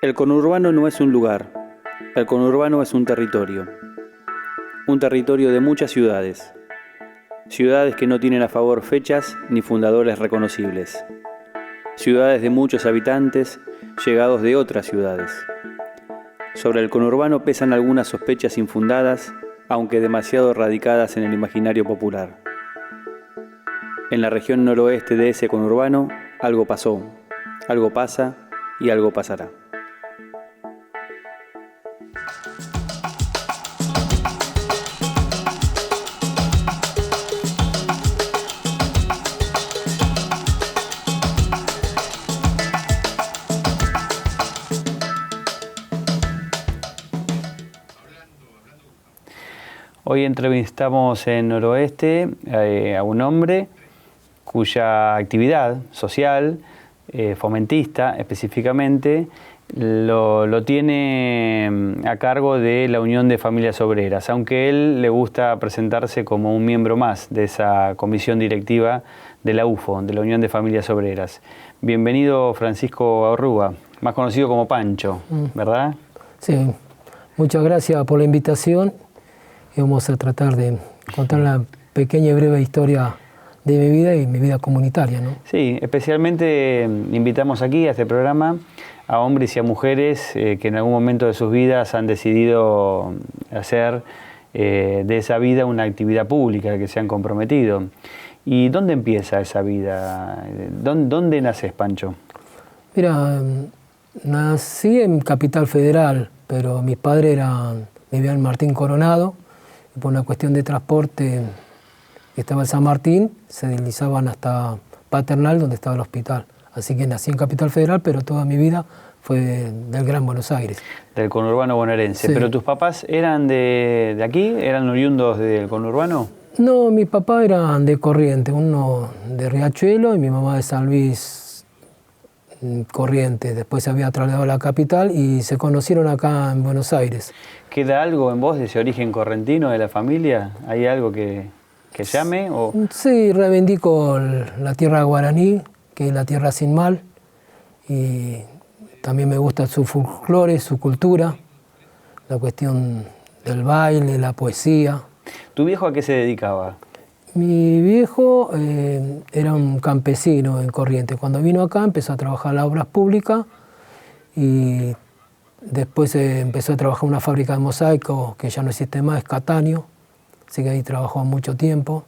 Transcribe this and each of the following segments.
El conurbano no es un lugar, el conurbano es un territorio de muchas ciudades, ciudades que no tienen a favor fechas ni fundadores reconocibles, ciudades de muchos habitantes llegados de otras ciudades. Sobre el conurbano pesan algunas sospechas infundadas, aunque demasiado radicadas en el imaginario popular. En la región noroeste de ese conurbano, algo pasó, algo pasa y algo pasará. Hoy entrevistamos en Noroeste a un hombre cuya actividad social, fomentista específicamente, lo tiene a cargo de la Unión de Familias Obreras, aunque él le gusta presentarse como un miembro más de esa comisión directiva de la UFO, de la Unión de Familias Obreras. Bienvenido, Francisco Arrúa, más conocido como Pancho, ¿verdad? Sí, muchas gracias por la invitación. Y vamos a tratar de contar la pequeña y breve historia de mi vida y mi vida comunitaria, ¿no? Sí, especialmente invitamos aquí a este programa a hombres y a mujeres que en algún momento de sus vidas han decidido hacer de esa vida una actividad pública, que se han comprometido. ¿Y dónde empieza esa vida? ¿Dónde naces, Pancho? Mira, nací en Capital Federal, pero mis padres vivían en Martín Coronado. Y por una cuestión de transporte, estaba en San Martín, se deslizaban hasta Paternal, donde estaba el hospital. Así que nací en Capital Federal, pero toda mi vida fue del Gran Buenos Aires. Del conurbano bonaerense. Sí. ¿Pero tus papás eran de aquí? ¿Eran oriundos del conurbano? No, mis papás eran de Corrientes, uno de Riachuelo y mi mamá de San Luis, Corrientes. Después se había trasladado a la capital y se conocieron acá en Buenos Aires. ¿Queda algo en vos de ese origen correntino de la familia? ¿Hay algo que llame? ¿O? Sí, reivindico la tierra guaraní, que es la tierra sin mal, y también me gusta su folclore, su cultura, la cuestión del baile, la poesía. ¿Tu viejo a qué se dedicaba? Mi viejo era un campesino en Corrientes. Cuando vino acá empezó a trabajar en las obras públicas y después empezó a trabajar en una fábrica de mosaicos que ya no existe más, es Catanio, así que ahí trabajó mucho tiempo.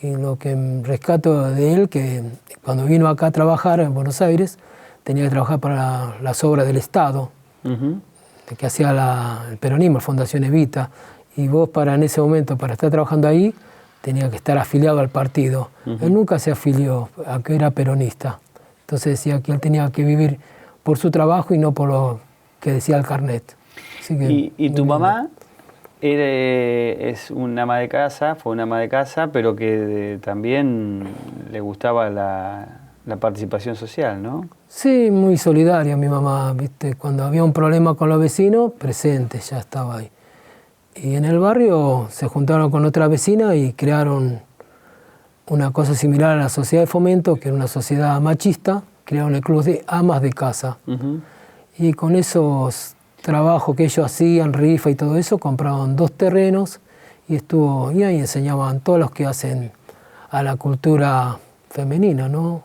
Y lo que rescato de él, que cuando vino acá a trabajar en Buenos Aires, tenía que trabajar para las obras del Estado, que hacía el peronismo, la Fundación Evita, y vos en ese momento, para estar trabajando ahí, tenía que estar afiliado al partido. Él nunca se afilió, a que era peronista. Entonces decía que él tenía que vivir por su trabajo y no por lo que decía el carnet. Así que, ¿Y tu mamá es una ama de casa, fue una ama de casa, pero que también le gustaba la participación social, ¿no? Sí, muy solidaria mi mamá, ¿viste? Cuando había un problema con los vecinos, presente, ya estaba ahí. Y en el barrio se juntaron con otra vecina y crearon una cosa similar a la sociedad de fomento, que era una sociedad machista, crearon el club de amas de casa. Y con esos trabajos que ellos hacían, rifa y todo eso, compraban 2 terrenos y ahí enseñaban todos los que hacen a la cultura femenina, ¿no?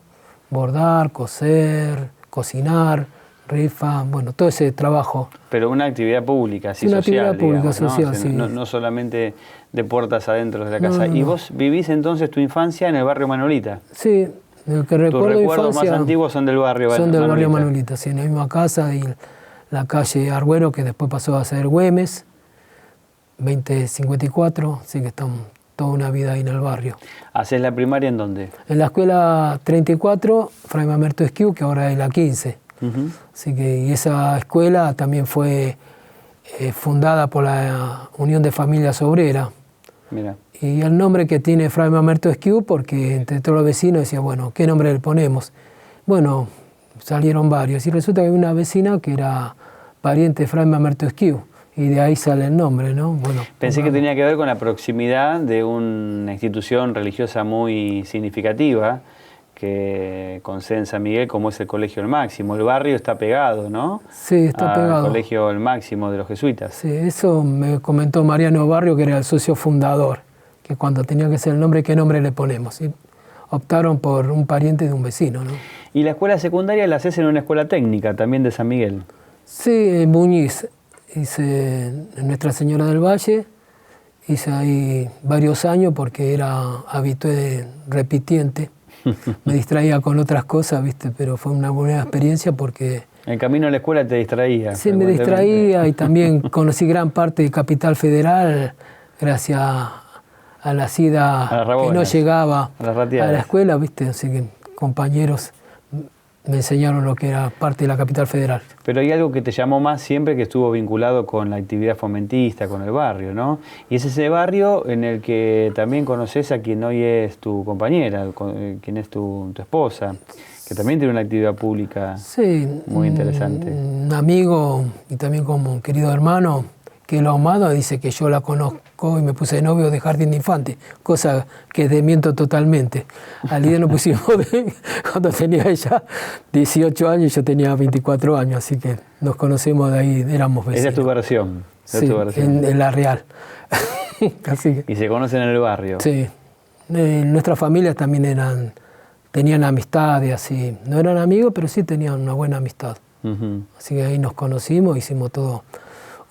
Bordar, coser, cocinar, rifa, bueno, todo ese trabajo. Pero una actividad pública, sí, una social, actividad pública, digamos, social, ¿no? sí. No solamente de puertas adentro de la casa. No. ¿Y vos vivís entonces tu infancia en el barrio Manolita? Sí, lo que recuerdo ¿Tus de recuerdos infancia más antiguos son del barrio Manolita? Son del barrio Manolita, sí, en la misma casa y la calle Argüero, que después pasó a ser Güemes, 2054, así que estamos toda una vida ahí en el barrio. ¿Hacés la primaria en dónde? En la escuela 34, Fray Mamerto Esquiu, que ahora es la 15. Así que, y esa escuela también fue fundada por la Unión de Familias Obreras. Mira. Y el nombre que tiene Fray Mamerto Esquiu, porque entre todos los vecinos decían, bueno, ¿qué nombre le ponemos? Bueno, salieron varios. Y resulta que había una vecina que era pariente de Fray Mamerto Esquiu. Y de ahí sale el nombre, ¿no? Bueno, pensé que tenía que ver con la proximidad de una institución religiosa muy significativa, que concede en San Miguel, como es el Colegio El Máximo. El barrio está pegado, ¿no? Sí, está pegado. Al Colegio El Máximo de los jesuitas. Sí, eso me comentó Mariano Barrio, que era el socio fundador, que cuando tenía que ser el nombre, ¿qué nombre le ponemos? Y optaron por un pariente de un vecino, ¿no? ¿Y la escuela secundaria la haces en una escuela técnica, también de San Miguel? Sí, en Muñiz. Hice en Nuestra Señora del Valle, hice ahí varios años porque era habitué repitiente. Me distraía con otras cosas, ¿viste? Pero fue una buena experiencia porque... El camino a la escuela te distraía. Sí, me distraía y también conocí gran parte de Capital Federal gracias a la SIDA que no llegaba a la escuela, ¿viste? Así que compañeros me enseñaron lo que era parte de la Capital Federal. Pero hay algo que te llamó más siempre, que estuvo vinculado con la actividad fomentista, con el barrio, ¿no? Y es ese barrio en el que también conoces a quien hoy es tu compañera, quien es tu esposa, que también tiene una actividad pública muy interesante. Un amigo y también como un querido hermano, que lo amado, dice que yo la conozco y me puse de novio de jardín de infante, cosa que desmiento totalmente. Al día nos pusimos cuando tenía ella 18 años y yo tenía 24 años, así que nos conocemos de ahí, éramos vecinos. Esa es tu versión. Sí, en la real. Así que, y se conocen en el barrio. Sí. Nuestras familias también tenían amistades, así. No eran amigos, pero sí tenían una buena amistad. Así que ahí nos conocimos, hicimos todo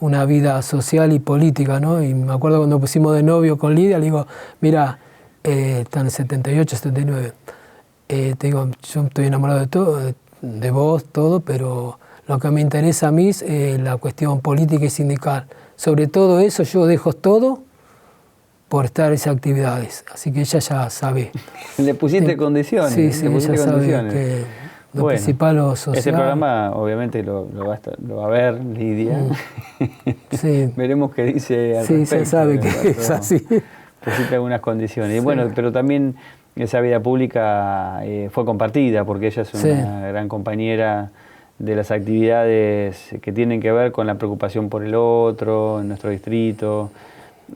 una vida social y política, ¿no? Y me acuerdo cuando pusimos de novio con Lidia, le digo, mira, están en 78, 79, te digo, yo estoy enamorado de todo, de vos, todo, pero lo que me interesa a mí es la cuestión política y sindical. Sobre todo eso yo dejo todo por estar en esas actividades, así que ella ya sabe. ¿Le pusiste condiciones? Sí, sí, ella sabe que lo principal o social. Ese programa obviamente lo va a ver Lidia. Sí. Veremos qué dice al respecto. Sí, se sabe que es así. Pusiste algunas condiciones. Y bueno, pero también esa vida pública fue compartida, porque ella es una gran compañera de las actividades que tienen que ver con la preocupación por el otro, en nuestro distrito.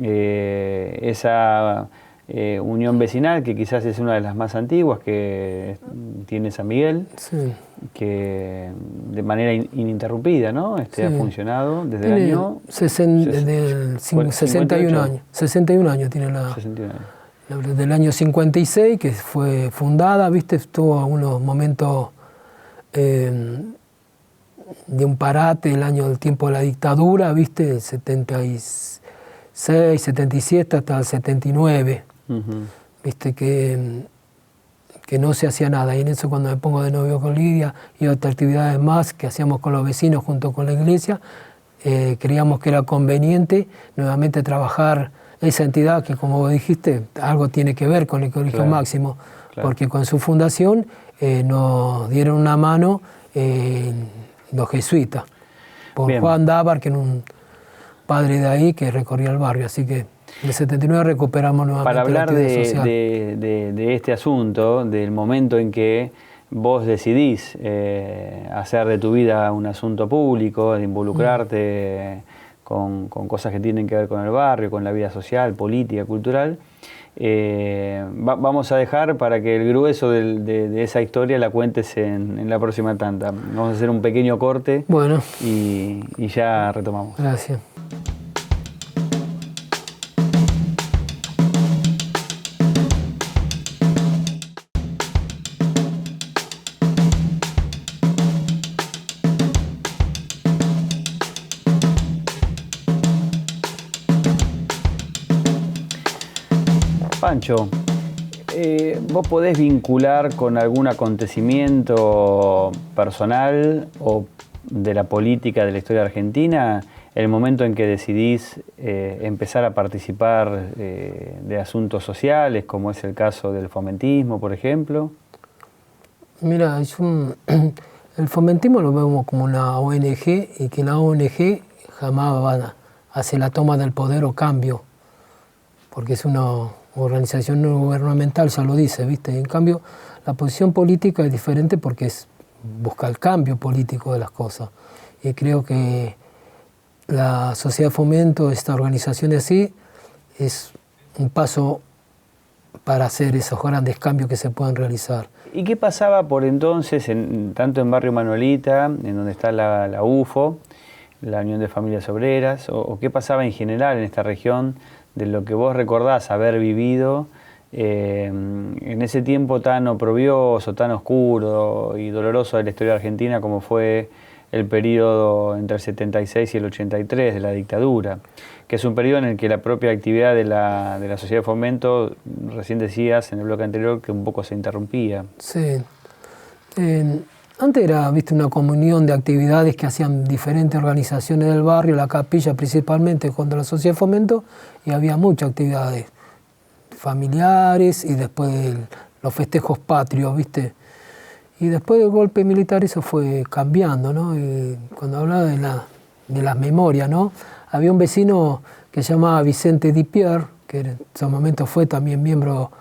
Esa unión vecinal, que quizás es una de las más antiguas que tiene San Miguel, que de manera ininterrumpida, ¿no? Ha funcionado desde el año... 61 años. 61 años tiene la... 61 años. Del año 56, que fue fundada, ¿viste? Estuvo algunos momentos de un parate, el año del tiempo de la dictadura, ¿viste? El 76, 77 hasta el 79. Viste que no se hacía nada, y en eso cuando me pongo de novio con Lidia y otras actividades más que hacíamos con los vecinos junto con la iglesia, creíamos que era conveniente nuevamente trabajar esa entidad que, como vos dijiste, algo tiene que ver con el Colegio Máximo, porque con su fundación nos dieron una mano los jesuitas, por Juan Dávar, que era un padre de ahí que recorría el barrio, así que en el 79 recuperamos nuevamente. Para hablar la actividad social. de este asunto, del momento en que vos decidís hacer de tu vida un asunto público, de involucrarte con cosas que tienen que ver con el barrio, con la vida social, política, cultural, vamos a dejar para que el grueso de esa historia la cuentes en la próxima tanda. Vamos a hacer un pequeño corte y ya retomamos. Gracias. Pancho, ¿vos podés vincular con algún acontecimiento personal o de la política de la historia argentina el momento en que decidís empezar a participar de asuntos sociales, como es el caso del fomentismo, por ejemplo? Mira, el fomentismo lo vemos como una ONG, y que la ONG jamás va a hacer la toma del poder o cambio, porque es una organización no gubernamental, ya lo dice, ¿viste? En cambio, la posición política es diferente porque busca el cambio político de las cosas. Y creo que la Sociedad de Fomento, esta organización así, es un paso para hacer esos grandes cambios que se puedan realizar. ¿Y qué pasaba por entonces, tanto en Barrio Manuelita, en donde está la UFO, la Unión de Familias Obreras, o qué pasaba en general en esta región de lo que vos recordás haber vivido en ese tiempo tan oprobioso, tan oscuro y doloroso de la historia argentina como fue el periodo entre el 76 y el 83 de la dictadura, que es un periodo en el que la propia actividad de la Sociedad de Fomento, recién decías en el bloque anterior, que un poco se interrumpía? Sí. Antes era, viste, una comunión de actividades que hacían diferentes organizaciones del barrio, la capilla principalmente contra la Sociedad de Fomento, y había muchas actividades familiares y después los festejos patrios, viste. Y después del golpe militar eso fue cambiando, ¿no? Y cuando hablaba de las memorias, ¿no? Había un vecino que se llamaba Vicente Di Pier, que en ese momento fue también miembro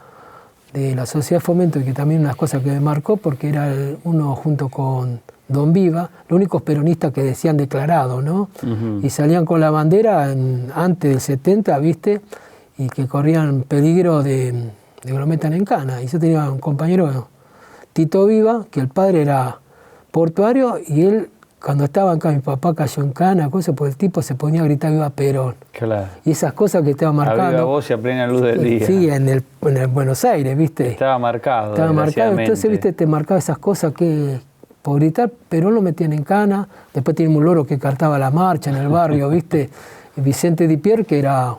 de la Sociedad de Fomento y que también unas cosas que me marcó porque era uno junto con Don Viva, los únicos peronistas que decían declarado, ¿no? Y salían con la bandera antes del 70, ¿viste? Y que corrían peligro de que lo metan en cana. Y yo tenía un compañero, Tito Viva, que el padre era portuario y él, cuando estaba acá, mi papá cayó en cana, cosas, pues el tipo se ponía a gritar viva Perón. Claro. Y esas cosas que estaba marcando. A viva voz y a plena luz del día. Sí, en el Buenos Aires, ¿viste? Estaba marcado. Estaba marcado, entonces, ¿viste? Te marcaba esas cosas que por gritar Perón lo metían en cana. Después teníamos un loro que cantaba la marcha en el barrio, ¿viste? Vicente Di Pier, que era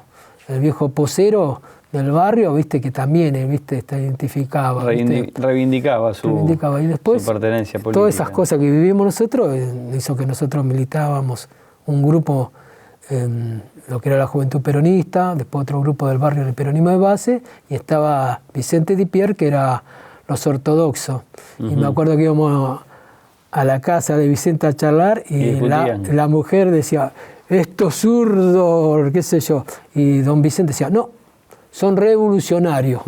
el viejo posero del barrio, viste, que también, viste, se identificaba. Reivindicaba su y después, su pertenencia política. Todas esas cosas que vivimos nosotros hizo que nosotros militábamos un grupo en lo que era la Juventud Peronista, después otro grupo del barrio del peronismo de base, y estaba Vicente Di Pier, que era los ortodoxos. Y me acuerdo que íbamos a la casa de Vicente a charlar y la mujer decía, estos zurdos, qué sé yo, y don Vicente decía, no, son revolucionarios.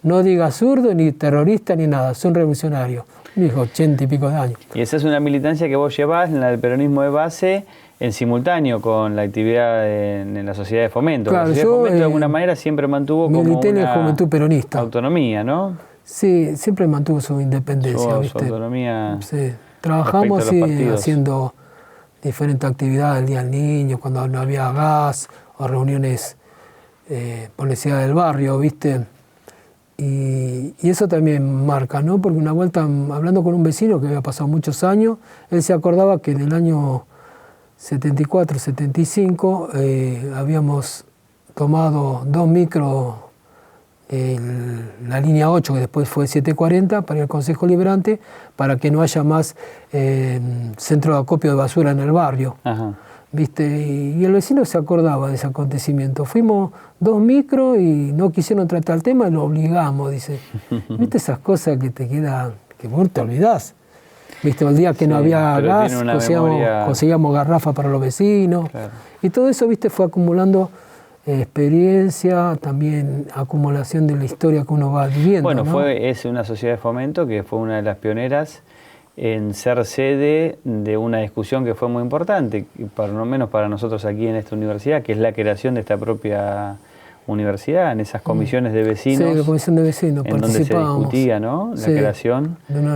No diga zurdo, ni terrorista, ni nada, son revolucionarios. Dijo 80 y pico de años. Y esa es una militancia que vos llevás en la del peronismo de base en simultáneo con la actividad en la Sociedad de Fomento. Claro, la Sociedad de Fomento de alguna manera siempre mantuvo como una Juventud Peronista. Autonomía, ¿no? Sí, siempre mantuvo su independencia. Su autonomía. Sí, trabajamos haciendo diferentes actividades, el Día del Niño, cuando no había gas, o reuniones por necesidad del barrio, ¿viste? Y eso también marca, ¿no? Porque una vuelta, hablando con un vecino que había pasado muchos años, él se acordaba que en el año 74, 75, habíamos tomado 2 micros, la línea 8, que después fue 740, para el Consejo Liberante, para que no haya más centro de acopio de basura en el barrio. Ajá. ¿Viste? Y el vecino se acordaba de ese acontecimiento. Fuimos 2 micros y no quisieron tratar el tema y lo obligamos, dice. ¿Viste esas cosas que te quedan, que vos te olvidás? ¿Viste? El día que no había gas, conseguíamos garrafas para los vecinos. Claro. Y todo eso, ¿viste? Fue acumulando experiencia, también acumulación de la historia que uno va viviendo. Bueno, ¿no? es una sociedad de fomento que fue una de las pioneras en ser sede de una discusión que fue muy importante, por lo menos para nosotros aquí en esta universidad, que es la creación de esta propia universidad, en esas comisiones de vecinos. Sí, la comisión de vecinos, en donde se discutía, ¿no? La creación de una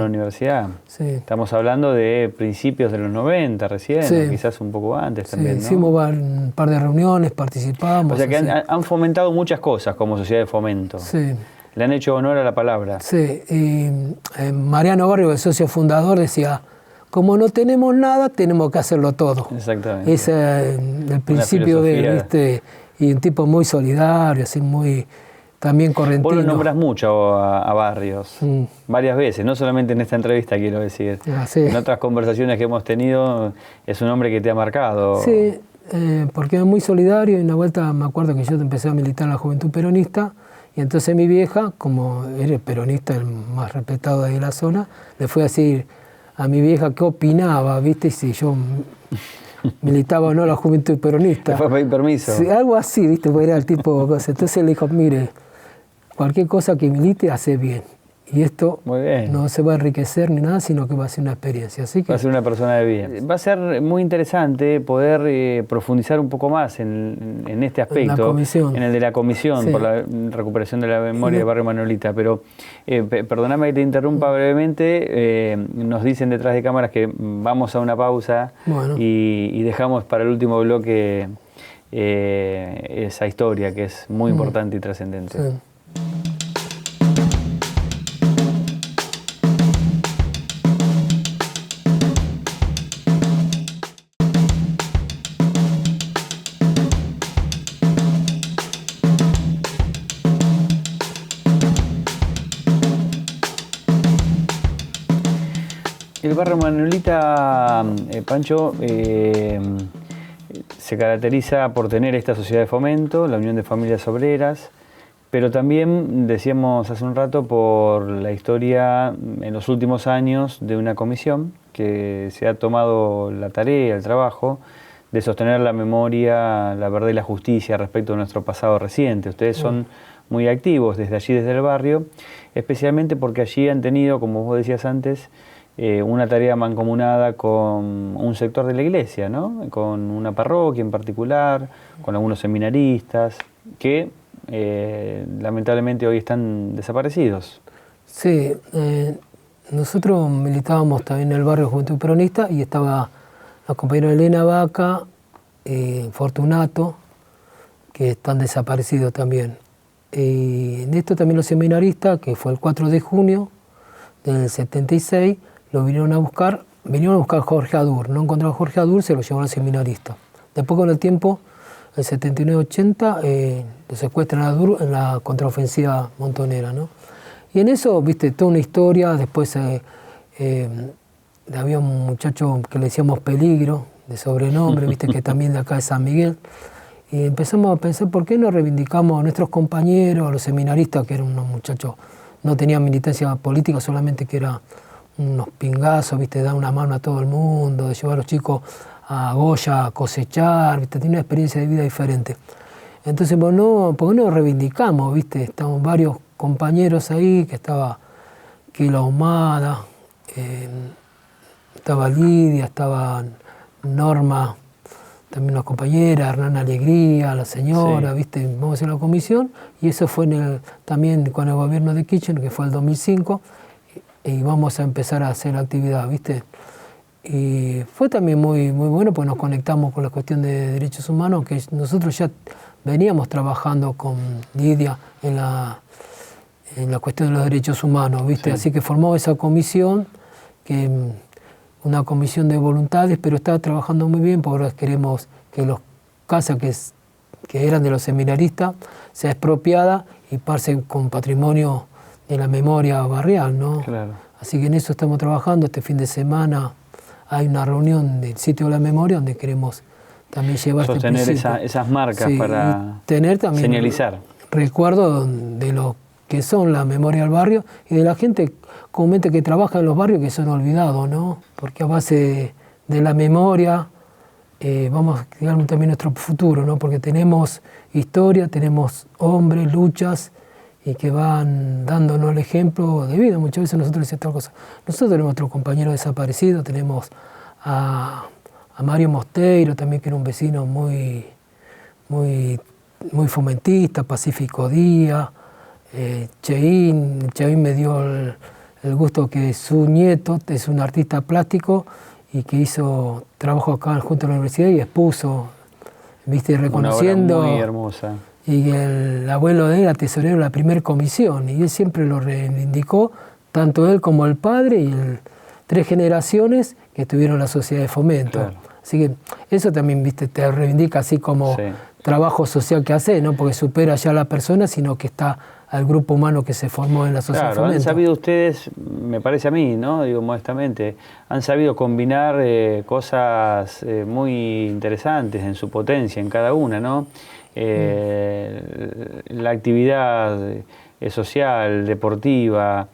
universidad. Sí. Estamos hablando de principios de los 90 recién, o quizás un poco antes también, ¿no? Hicimos un par de reuniones, participamos. O sea que han fomentado muchas cosas como sociedad de fomento. Sí. Le han hecho honor a la palabra. Sí, y Mariano Barrio, el socio fundador, decía, como no tenemos nada, tenemos que hacerlo todo. Exactamente. Ese es el principio de y un tipo muy solidario, así muy también correntino. Vos lo nombras mucho a Barrios, varias veces, no solamente en esta entrevista, quiero decir. En otras conversaciones que hemos tenido, es un hombre que te ha marcado. Sí, porque es muy solidario y una vuelta me acuerdo que yo empecé a militar en la Juventud Peronista. Y entonces mi vieja, como era el peronista el más respetado de la zona, le fue a decir a mi vieja qué opinaba, ¿viste? Si yo militaba o no la Juventud Peronista. ¿Le fue a pedir permiso? Sí, algo así, ¿viste? Porque era el tipo de cosas. Entonces le dijo, mire, cualquier cosa que milite hace bien. Y esto no se va a enriquecer ni nada, sino que va a ser una experiencia. Así que va a ser una persona de bien. Va a ser muy interesante poder profundizar un poco más en este aspecto, en el de la comisión por la recuperación de la memoria del barrio Manuelita. Pero perdóname que te interrumpa brevemente, nos dicen detrás de cámaras que vamos a una pausa y dejamos para el último bloque esa historia que es muy importante y trascendente. Sí. El barrio Manuelita, Pancho, se caracteriza por tener esta sociedad de fomento, la Unión de Familias Obreras, pero también, decíamos hace un rato, por la historia en los últimos años de una comisión que se ha tomado la tarea, el trabajo, de sostener la memoria, la verdad y la justicia respecto a nuestro pasado reciente. Ustedes son muy activos desde allí, desde el barrio, especialmente porque allí han tenido, como vos decías antes, una tarea mancomunada con un sector de la iglesia, ¿no? Con una parroquia en particular, con algunos seminaristas, que lamentablemente hoy están desaparecidos. Sí, nosotros militábamos también en el barrio Juventud Peronista y estaba la compañera Elena Vaca, Fortunato, que están desaparecidos también. Y en esto también los seminaristas, que fue el 4 de junio del 76, lo vinieron a buscar Jorge Adur. No encontraron a Jorge Adur, se lo llevaron al seminarista. Después con el tiempo, el 79-80, lo secuestran a Adur en la contraofensiva montonera, ¿no? Y en eso, viste, toda una historia. Después había un muchacho que le decíamos Peligro, de sobrenombre, viste, que también de acá de San Miguel. Y empezamos a pensar, ¿por qué no reivindicamos a nuestros compañeros, a los seminaristas, que eran unos muchachos, no tenían militancia política, solamente que eran unos pingazos, viste, dar una mano a todo el mundo, de llevar a los chicos a Goya a cosechar, viste, tiene una experiencia de vida diferente. Entonces, ¿por qué no reivindicamos, viste? Estamos varios compañeros ahí, que estaba Kila Ahumada, estaba Lidia, estaba Norma, también una compañera, Hernán Alegría, la señora, viste, vamos a hacer la comisión, y eso fue también con el gobierno de Kirchner, que fue el 2005, y vamos a empezar a hacer la actividad, ¿viste? Y fue también muy bueno, pues nos conectamos con la cuestión de derechos humanos, que nosotros ya veníamos trabajando con Lidia en la cuestión de los derechos humanos, ¿viste? Así que formó esa comisión, una comisión de voluntades, pero está trabajando muy bien, porque ahora queremos que las casas que eran de los seminaristas sea expropiada y pasen con patrimonio de la memoria barrial, ¿no? Claro. Así que en eso estamos trabajando. Este fin de semana hay una reunión del sitio de la memoria donde queremos también llevar sostener esas marcas para tener también señalizar. Recuerdo de lo que son la memoria del barrio y de la gente comúnmente que trabaja en los barrios que son olvidados, ¿no? Porque a base de la memoria vamos a crear también nuestro futuro, ¿no? Porque tenemos historia, tenemos hombres, luchas, y que van dándonos el ejemplo de vida. Muchas veces nosotros decimos otra cosa. Nosotros tenemos otro compañero desaparecido, tenemos a Mario Mosteiro, también, que era un vecino muy fomentista, Pacífico Díaz, Cheín me dio el gusto que su nieto es un artista plástico y que hizo trabajo acá junto a la universidad y expuso, viste, reconociendo. Una obra muy hermosa. Y el abuelo de él era tesorero de la primera comisión, y él siempre lo reivindicó, tanto él como el padre, y 3 generaciones que tuvieron la sociedad de fomento. Claro. Así que eso también, viste, te reivindica así como trabajo social que hace, no porque supera ya a la persona, sino que está al grupo humano que se formó en la sociedad de fomento. Han sabido ustedes, me parece a mí, ¿no? Digo modestamente, han sabido combinar cosas muy interesantes en su potencia, en cada una, ¿no? La actividad social, deportiva,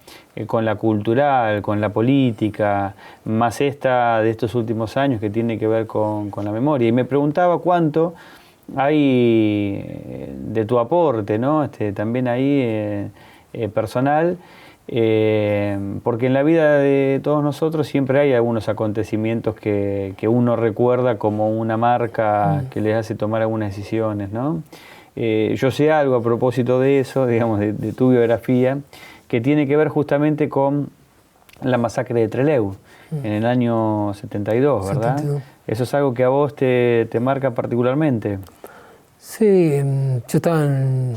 con la cultural, con la política, más esta de estos últimos años que tiene que ver con la memoria. Y me preguntaba cuánto hay de tu aporte, ¿no? También ahí personal, Porque en la vida de todos nosotros siempre hay algunos acontecimientos que uno recuerda como una marca que les hace tomar algunas decisiones, ¿no? Yo sé algo a propósito de eso, digamos, de tu biografía, que tiene que ver justamente con la masacre de Trelew, en el año 72, ¿verdad? 72. ¿Eso es algo que a vos te marca particularmente? Sí, yo estaba en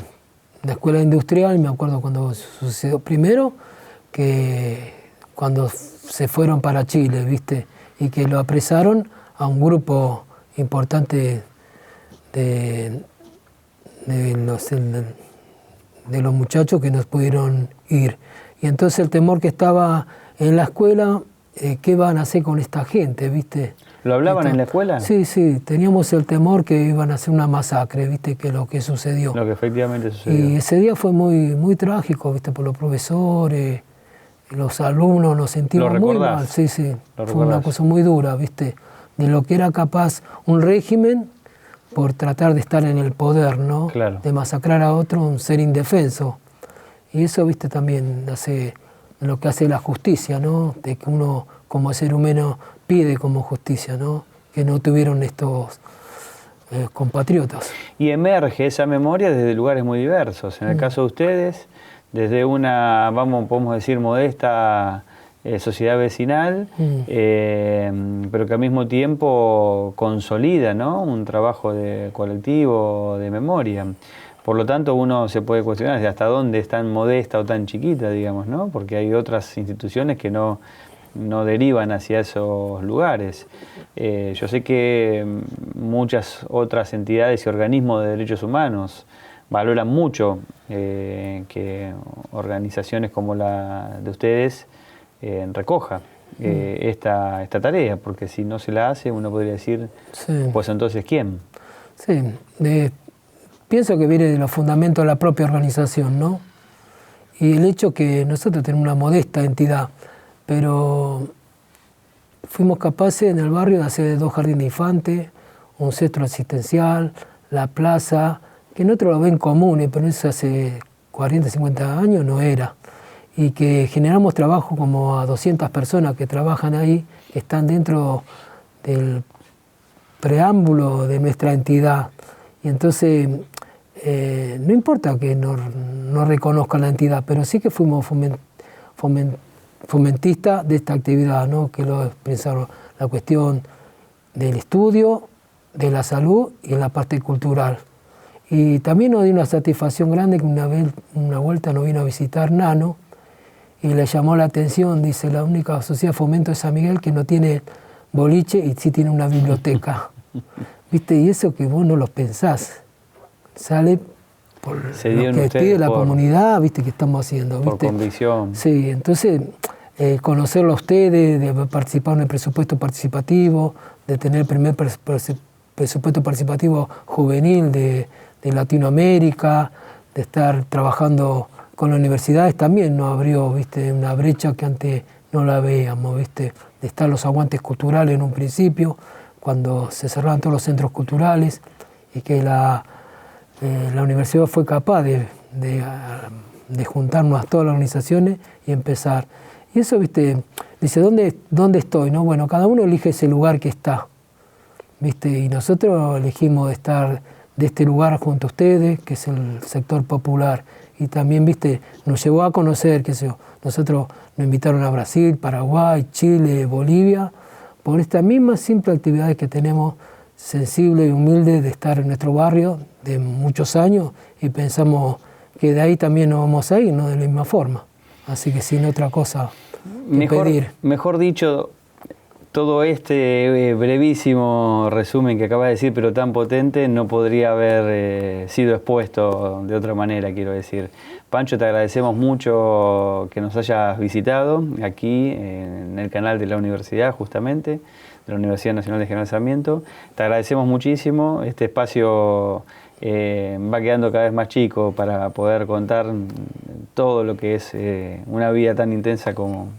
la escuela industrial, me acuerdo cuando sucedió primero, que cuando se fueron para Chile, ¿viste? Y que lo apresaron a un grupo importante de los muchachos que no pudieron ir. Y entonces el temor que estaba en la escuela, ¿qué van a hacer con esta gente, viste? ¿Lo hablaban en la escuela? Sí, sí, teníamos el temor que iban a hacer una masacre, viste, que lo que sucedió. Lo que efectivamente sucedió. Y ese día fue muy, muy trágico, viste, por los profesores, los alumnos, nos sentimos muy mal. Sí, sí, fue una cosa muy dura, viste, de lo que era capaz un régimen por tratar de estar en el poder, ¿no? Claro. De masacrar a otro, un ser indefenso. Y eso, viste, también hace lo que hace la justicia, ¿no? De que uno como ser humano pide como justicia, ¿no? Que no tuvieron estos compatriotas. Y emerge esa memoria desde lugares muy diversos. En el caso de ustedes, desde una, podemos decir, modesta sociedad vecinal, pero que al mismo tiempo consolida, ¿no? Un trabajo de colectivo, de memoria. Por lo tanto, uno se puede cuestionar de hasta dónde es tan modesta o tan chiquita, digamos, ¿no? Porque hay otras instituciones que no derivan hacia esos lugares. Yo sé que muchas otras entidades y organismos de derechos humanos valoran mucho que organizaciones como la de ustedes recoja esta tarea, porque si no se la hace, uno podría decir, sí, pues entonces, ¿quién? Sí, pienso que viene de los fundamentos de la propia organización, ¿no? Y el hecho que nosotros tenemos una modesta entidad, pero fuimos capaces en el barrio de hacer 2 jardines de infantes, un centro asistencial, la plaza, que nosotros lo ven comunes, pero eso hace 40, 50 años no era. Y que generamos trabajo como a 200 personas que trabajan ahí, que están dentro del preámbulo de nuestra entidad. Y entonces, no importa que no reconozcan la entidad, pero sí que fuimos fomentistas de esta actividad, ¿no? Que lo pensaron, la cuestión del estudio, de la salud y en la parte cultural. Y también nos dio una satisfacción grande que una vuelta nos vino a visitar Nano y le llamó la atención, dice, la única sociedad de fomento de San Miguel que no tiene boliche y sí tiene una biblioteca. ¿Viste? Y eso que vos no lo pensás, sale por lo que pide la comunidad, ¿viste? Que estamos haciendo, ¿viste? Por convicción. Sí, entonces conocerlo a ustedes, de participar en el presupuesto participativo, de tener el primer presupuesto participativo juvenil de Latinoamérica, de estar trabajando con las universidades, también nos abrió, ¿viste? Una brecha que antes no la veíamos, ¿viste? De estar los aguantes culturales en un principio, cuando se cerraban todos los centros culturales, y que la universidad fue capaz de juntarnos a todas las organizaciones y empezar. Y eso, ¿viste? Dice, ¿dónde estoy? ¿No? Bueno, cada uno elige ese lugar que está, ¿viste? Y nosotros elegimos estar de este lugar junto a ustedes, que es el sector popular. Y también, ¿viste? Nos llevó a conocer, qué sé yo, nosotros nos invitaron a Brasil, Paraguay, Chile, Bolivia, por estas mismas simples actividades que tenemos, sensibles y humildes, de estar en nuestro barrio de muchos años, y pensamos que de ahí también nos vamos a ir, ¿no? De la misma forma. Así que sin otra cosa que pedir. Mejor dicho, todo este brevísimo resumen que acabas de decir, pero tan potente, no podría haber sido expuesto de otra manera, quiero decir. Pancho, te agradecemos mucho que nos hayas visitado aquí en el canal de la universidad, justamente, de la Universidad Nacional de General Sarmiento. Te agradecemos muchísimo. Este espacio va quedando cada vez más chico para poder contar todo lo que es una vida tan intensa como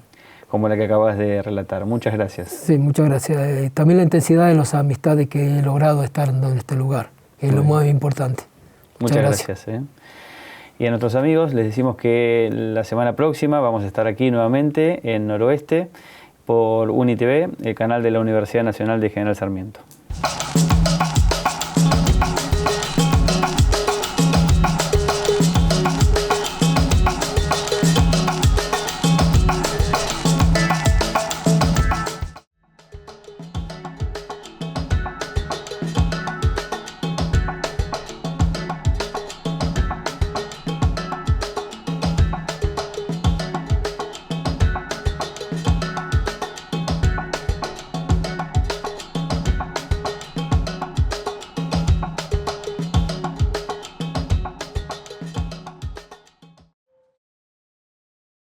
la que acabas de relatar. Muchas gracias. Sí, muchas gracias. También la intensidad de las amistades que he logrado estar en este lugar, que es lo más importante. Muchas gracias. Y a nuestros amigos les decimos que la semana próxima vamos a estar aquí nuevamente en Noroeste por UniTV, el canal de la Universidad Nacional de General Sarmiento.